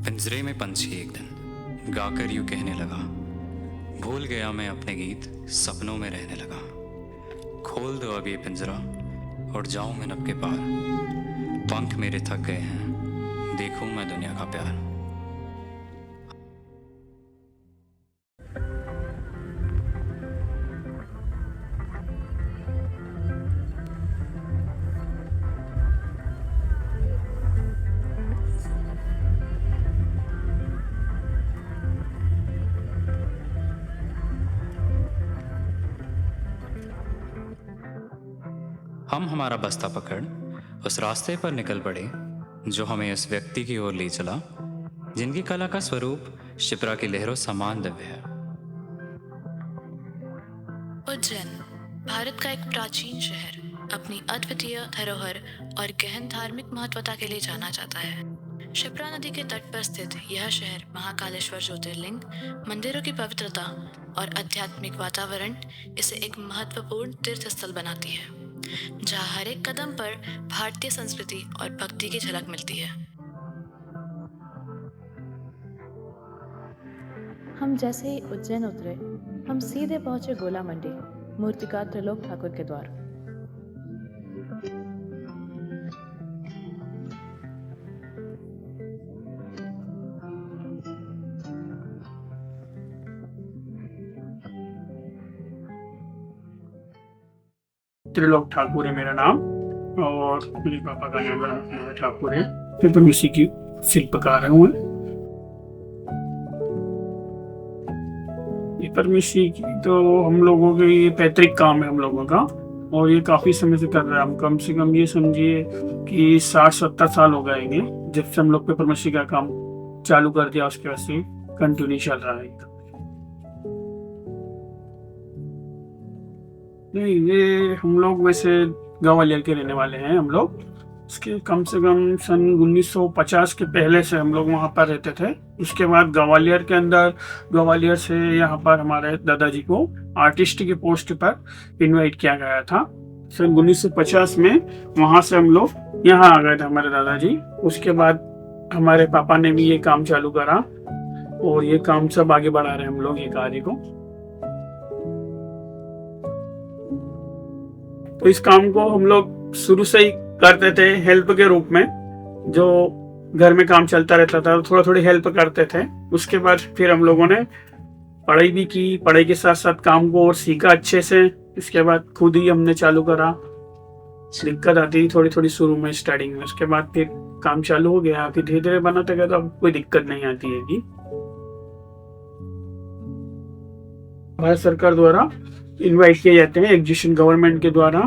पिंजरे में पंछी एक दिन गाकर यूं कहने लगा, भूल गया मैं अपने गीत, सपनों में रहने लगा। खोल दो अब ये पिंजरा और जाऊं मैं नभ के पार, पंख मेरे थक गए हैं, देखूं मैं दुनिया का प्यार। हम हमारा बस्ता पकड़ उस रास्ते पर निकल पड़े जो हमें उस व्यक्ति की ओर ले चला जिनकी कला का स्वरूप शिप्रा की लहरों समान दिव्य है। उज्जैन भारत का एक प्राचीन शहर अपनी अद्वितीय धरोहर और गहन धार्मिक महत्वता के लिए जाना जाता है। शिप्रा नदी के तट पर स्थित यह शहर महाकालेश्वर ज्योतिर्लिंग, मंदिरों की पवित्रता और आध्यात्मिक वातावरण इसे एक महत्वपूर्ण तीर्थ स्थल बनाती है, जहाँ हर एक कदम पर भारतीय संस्कृति और भक्ति की झलक मिलती है। हम जैसे ही उज्जैन उतरे, हम सीधे पहुंचे गोला मंडी, मूर्तिकार त्रिलोक ठाकुर के द्वार। त्रिलोक ठाकुर है मेरा नाम और मेरे पापा का नाम राम ठाकुर है। मैं इसी की शिल्पकार हूँ। परमिशी की तो हम लोगों के ये पैतृक काम है हम लोगों का, और ये काफी समय से कर रहे हैं हम। कम से कम ये समझिए कि 60-70 साल हो गए जब से हम लोग पे परमिशी का काम चालू कर दिया, उसके बाद से कंटिन्यू चल रहा है। नहीं, ये हम लोग वैसे ग्वालियर के रहने वाले हैं हम लोग। इसके कम से कम सन 1950 के पहले से हम लोग वहाँ पर रहते थे। उसके बाद ग्वालियर के अंदर, ग्वालियर से यहाँ पर हमारे दादाजी को आर्टिस्ट की पोस्ट पर इनवाइट किया गया था। सन 1950 में वहाँ से हम लोग यहाँ आ गए थे हमारे दादाजी। उसके बाद हमारे पापा ने भी ये काम चालू करा और ये काम सब आगे बढ़ा रहे हैं हम लोग ये कार्य को। तो इस काम को हम लोग शुरू से ही करते थे हेल्प के रूप में, जो घर में काम चलता रहता था थोड़ा थोड़ी हेल्प करते थे। उसके बाद फिर हम लोगों ने पढ़ाई भी की, पढ़ाई के साथ साथ काम को और सीखा अच्छे से। इसके बाद खुद ही हमने चालू करा। दिक्कत आती थी थोड़ी थोड़ी शुरू में स्टार्टिंग में, उसके बाद फिर काम चालू हो गया, फिर धीरे धीरे बनाते गए तो अब कोई दिक्कत नहीं आती है जी। भारत सरकार द्वारा इनवाइट किए जाते हैं एग्जीबिशन, गवर्नमेंट के द्वारा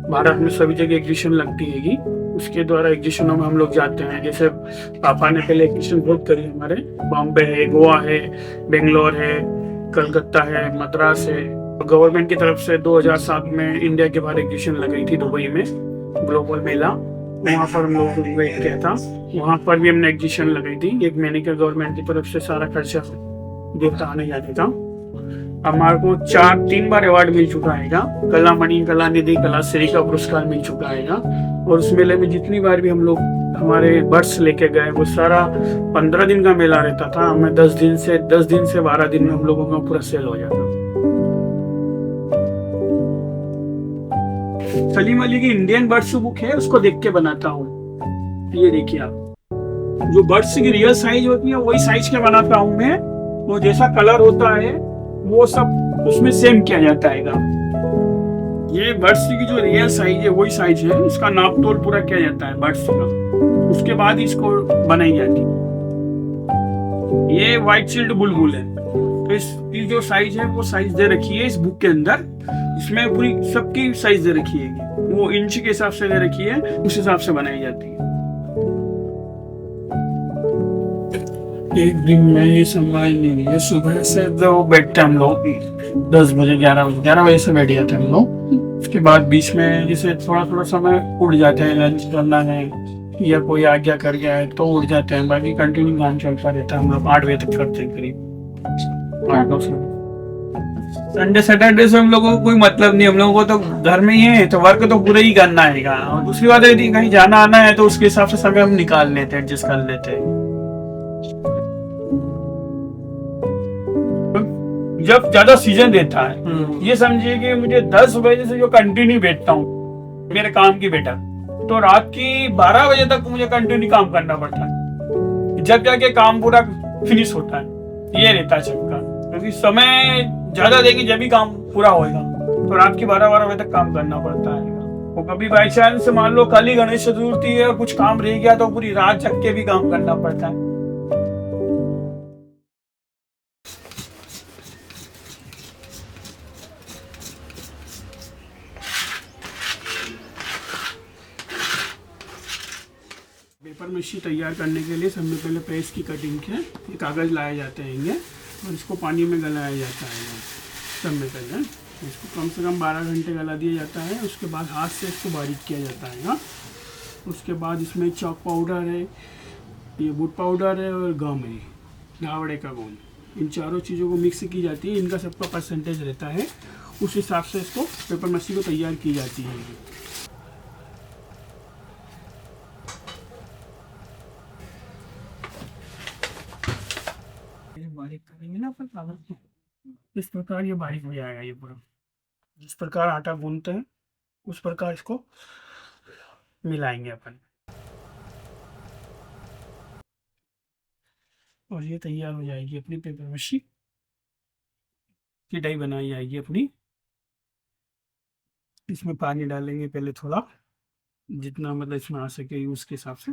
भारत में सभी जगह एग्जीबिशन लगती है। उसके द्वारा एग्जीबिशनों में हम लोग जाते हैं। जैसे पापा ने पहले एग्जीबिशन बहुत करी हमारे, बॉम्बे है, गोवा है, बेंगलोर है, कलकत्ता है, मद्रास है। गवर्नमेंट की तरफ से 2007 में इंडिया के बाहर एग्जीबिशन लगाई थी दुबई में, ग्लोबल मेला। वहाँ पर हम लोग इन्वाइट किया था, वहाँ पर भी हमने एग्जीबिशन लगाई थी। 1 महीने का गवर्नमेंट की तरफ से सारा खर्चा देता आने जाने का। हमारे को 3 बार अवार्ड मिल चुका है। कला मणि, कला निधि, कला श्री का पुरस्कार मिल चुका है। और उस मेले में जितनी बार भी हम लोग हमारे बर्ड्स लेके गए, वो सारा 15 दिन का मेला रहता था। हमें 10 दिन से 12 दिन में हम लोगों का पूरा सेल हो जाता। सलीम अली की इंडियन बर्ड्स बुक है, उसको देख के बनाता हूँ। ये देखिए आप, जो बर्ड्स की रियल साइज होती है वही साइज के बनाता हूँ मैं। वो जैसा कलर होता है वो सब उसमें सेम किया जाता है। ये बर्ड्स की जो रियल साइज है वही साइज है, इसका नाप तोल पूरा किया जाता है बर्ड्स का, उसके बाद इसको बनाई जाती है। ये व्हाइट चिल्ड बुलबुल है, तो इसकी जो साइज है वो साइज दे रखी है इस बुक के अंदर। इसमें पूरी सबकी साइज दे रखी है, वो इंच के हिसाब से दे रखी है, उस हिसाब से बनाई जाती है। एक दिन में ये समझ नहीं है, सुबह से तो बैठते हम लोग 10 बजे 11 बजे से बैठ जाते हम लोग। उसके बाद बीच में जैसे थोड़ा थोड़ा समय उठ जाते हैं, लंच करना है या कोई आज्ञा कर गया है तो उठ जाते हैं। बाकी कंटिन्यू काम चलता रहता है। हम लोग 8 बजे तक करते हैं करीब, 8-9 संडे सैटरडे से हम लोगों को कोई मतलब नहीं। हम लोगों को तो घर में ही है तो वर्क तो पूरा ही करना है। और दूसरी बात है कहीं जाना आना है तो उसके हिसाब से समय हम निकाल लेते हैं, एडजस्ट कर लेते हैं। जब ज्यादा सीजन देता है, ये समझिए कि मुझे 10 बजे से जो कंटिन्यू बैठता हूँ मेरे काम की बेटा, तो रात की 12 बजे तक मुझे कंटिन्यू काम करना पड़ता है, जब जाके काम पूरा फिनिश होता है। ये रहता है चक्कर, क्योंकि समय ज्यादा देंगे जब भी काम पूरा होएगा, तो रात की 12 बजे तक काम करना पड़ता है। और कभी बाई चांस मान लो कल ही गणेश चतुर्थी है और कुछ काम रह गया तो पूरी रात जग के भी काम करना पड़ता है। पेपर मशीन तैयार करने के लिए सबसे पहले प्रेस की कटिंग के ये कागज़ लाए जाते हैं और इसको पानी में गलाया जाता है। सब में पहले इसको कम से कम 12 घंटे गला दिया जाता है। उसके बाद हाथ से इसको बारीक किया जाता है। उसके बाद इसमें चॉक पाउडर है, ये बूट पाउडर है और गम है, घावड़े का गोंद, इन चारों चीज़ों को मिक्स की जाती है। इनका सबका परसेंटेज रहता है, उस हिसाब से इसको पेपर मशीन को तैयार की जाती है। बारीक करेंगे ना अपन कागज को, इस प्रकार ये बारीक हो जाएगा। ये पूरा जिस प्रकार आटा गूंथते हैं उस प्रकार इसको मिलाएंगे अपन, और ये तैयार हो जाएगी अपनी पेपर मशीन की डाई बनाई जाएगी अपनी। इसमें पानी डालेंगे पहले थोड़ा, जितना मतलब इसमें आ सके यूज़ के हिसाब से,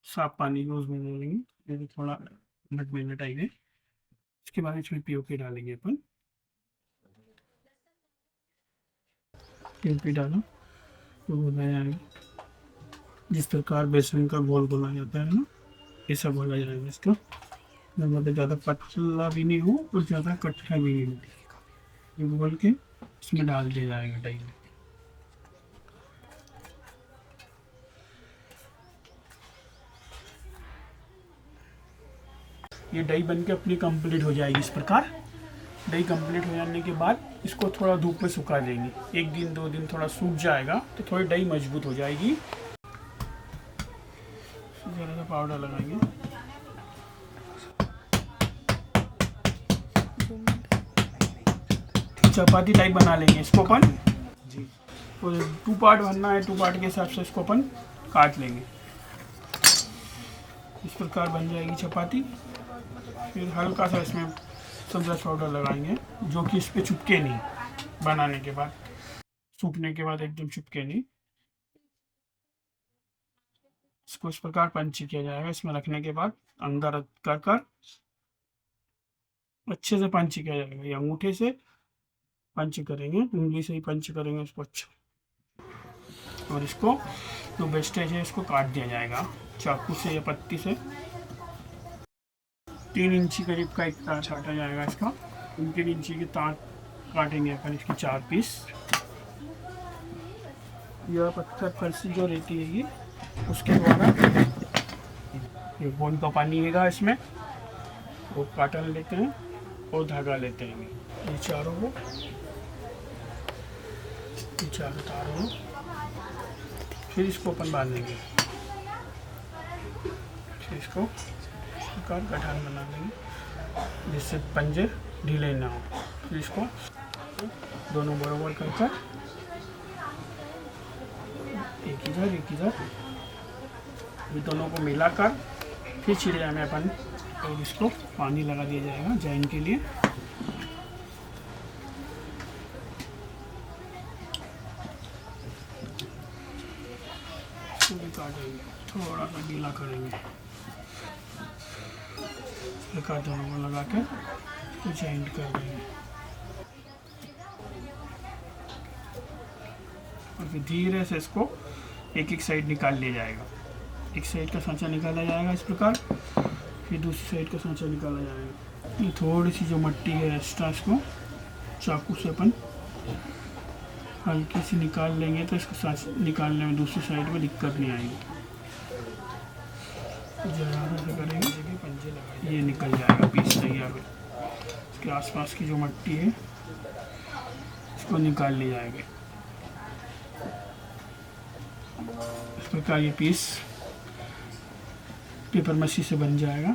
साफ पानी यूज़ में डालेंगे थोड़ा मिनट आएंगे। इसके बाद इसमें पीओपी डालेंगे अपन, पीओपी डालो तो बोला जाएगा जिस प्रकार बेसन का घोल बोला जाता है ना, ऐसा बोला जाएगा इसका। मतलब ज़्यादा पतला भी नहीं हो और ज़्यादा कट्ठा भी नहीं हो, ये बोल के इसमें डाल दिया जाएगा डाई में। ये डाई बन के अपनी कंप्लीट हो जाएगी। इस प्रकार डाई कंप्लीट हो जाने के बाद इसको थोड़ा धूप में सुखा देंगे, 1 दिन 2 दिन थोड़ा सूख जाएगा तो थोड़ी डाई मजबूत हो जाएगी। ज़रा सा पाउडर लगाएंगे, चपाती टाइप बना लेंगे इसको अपन जी। और 2 पार्ट बनना है, 2 पार्ट के हिसाब से इसको अपन काट लेंगे। इस प्रकार बन जाएगी चपाती। फिर हल्का सा इसमें सनराइज पाउडर लगाएंगे, जो कि इस पर चुपके नहीं, बनाने के बाद सूखने के बाद एकदम चुपके नहीं। इसको इस प्रकार पंच किया जाएगा। इसमें रखने के बाद अंदर कर कर अच्छे से पंच किया जाएगा। ये अंगूठे से पंच करेंगे, उंगली से ही पंच करेंगे इसको अच्छा। और इसको जो वेस्टेज है इसको काट दिया जाएगा चाकू से या पत्ती से। 3 इंची करीब का एक तार छाटा जाएगा इसका। 3 इंची की तार काटेंगे अपन इसकी 4 पीस। यह पत्थर फरसी जो रहती है ये, उसके द्वारा ये गोंद का पानी है इसमें, वो काटन लेते हैं और धागा लेते हैं। ये चारों को, ये चारों तारों को फिर इसको अपन बांधेंगे। फिर इसको प्रकार गठान बना लेंगे जिससे पंजे ढीले ना हो। फिर इसको दोनों बराबर कर एक इधर ये दोनों को मिलाकर फिर चिड़िया में अपन और इसको पानी लगा दिया जाएगा जैन के लिए। काटेंगे, थोड़ा सा गीला करेंगे, दोनों को लगा के कुछ एंड कर देंगे। और फिर धीरे से इसको एक साइड निकाल लिया जाएगा। एक साइड का सांचा निकाला जाएगा इस प्रकार, फिर दूसरी साइड का सांचा निकाला जाएगा। ये थोड़ी सी जो मट्टी है एक्स्ट्रा, इसको चाकू से अपन हल्की सी निकाल लेंगे तो इसको सांच निकालने में दूसरी साइड में दिक्कत नहीं आएगी। ज़रा से करेंगे, पंजे लगाएंगे, ये निकल जाएगा पीस तैयार हो। इसके आसपास की जो मट्टी है इसको निकाल ली जाएगी। इस प्रकार ये पीस पेपर मशीन से बन जाएगा।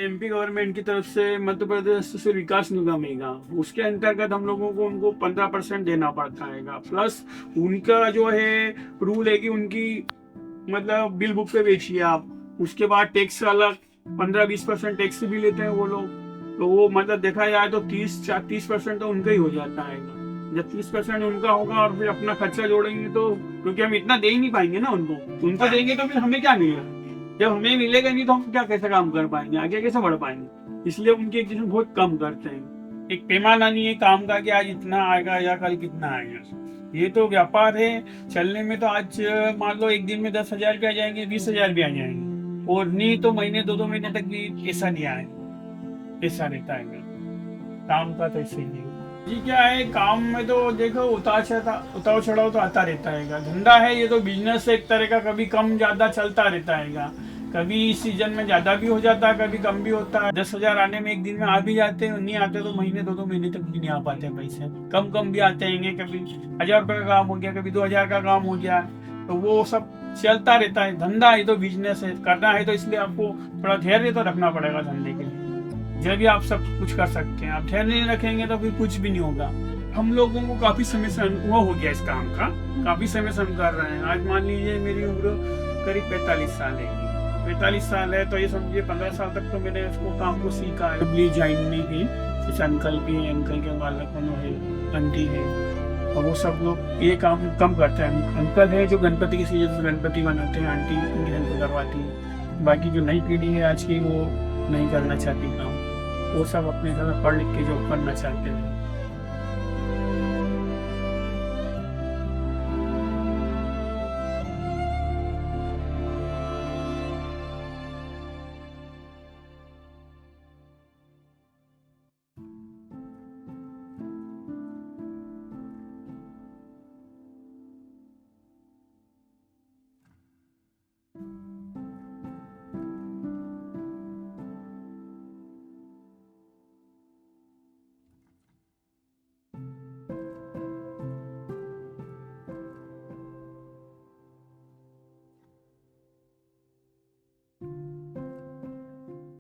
एमपी गवर्नमेंट की तरफ से मध्य प्रदेश से विकास निगम है, उसके अंतर्गत हम लोगों को उनको 15% देना पड़ता है। प्लस उनका जो है रूल है कि उनकी मतलब बिल बुक पे बेचिए आप, उसके बाद टैक्स अलग 15-20% टैक्स भी लेते हैं वो लोग। तो वो मतलब देखा जाए तो 30% तो उनका ही हो जाता है। जब 30% उनका होगा और फिर अपना खर्चा जोड़ेंगे तो, क्योंकि हम इतना दे ही नहीं पाएंगे ना उनको देंगे तो फिर हमें क्या मिलेगा। जब हमें मिलेगा नहीं तो हम क्या कैसे काम कर पाएंगे, आगे कैसे बढ़ पाएंगे। इसलिए उनके एग्जीक्यूशन बहुत कम करते हैं। एक पैमाना नहीं है काम का कि आज इतना आएगा या कल कितना आएगा। ये तो व्यापार है, चलने में तो आज मान लो एक दिन में 10,000 भी आ जाएंगे, 20,000 भी आ जाएंगे, और नहीं तो महीने 2-2 महीने तक भी ऐसा नहीं आए, ऐसा रहता है काम का। तो ऐसे ही जी क्या है, काम में तो देखो उतार चढ़ाव तो आता रहता है। धंधा है ये तो, बिजनेस एक तरह का, कभी कम ज्यादा चलता रहता है। कभी इस सीजन में ज्यादा भी हो जाता है, कभी कम भी होता है। 10,000 आने में एक दिन में आ भी जाते हैं, नहीं आते तो महीने 2-2 महीने तक भी नहीं आ पाते पैसे। कम भी आते हैं, कभी 1,000 रुपये का काम हो गया, कभी 2,000 का काम हो गया, तो वो सब चलता रहता है। धंधा है तो, बिजनेस है, करना है तो इसलिए आपको थोड़ा धैर्य तो रखना पड़ेगा धंधे के लिए। जब भी आप सब कुछ कर सकते हैं, आप धैर्य नहीं रखेंगे तो फिर कुछ भी नहीं होगा। हम लोगों को काफी समय से अनुभव हो गया इस काम का, काफी समय से हम कर रहे हैं। आज मान लीजिए मेरी उम्र करीब 45 साल है। 45 साल है तो ये समझिए 15 साल तक तो मैंने उसको काम को सीखा है। ज्वाइन में भी कुछ अंकल भी है, अंकल के बालक है, आंटी है, और वो सब लोग ये काम कम करते हैं। अंकल है जो गणपति की सीजन में गणपति बनाते हैं, आंटी उनकी हेल्प करवाती है। बाकी जो नई पीढ़ी है आज की, वो नहीं करना चाहती काम, वो सब अपने घर पढ़ लिख के जो करना चाहते हैं।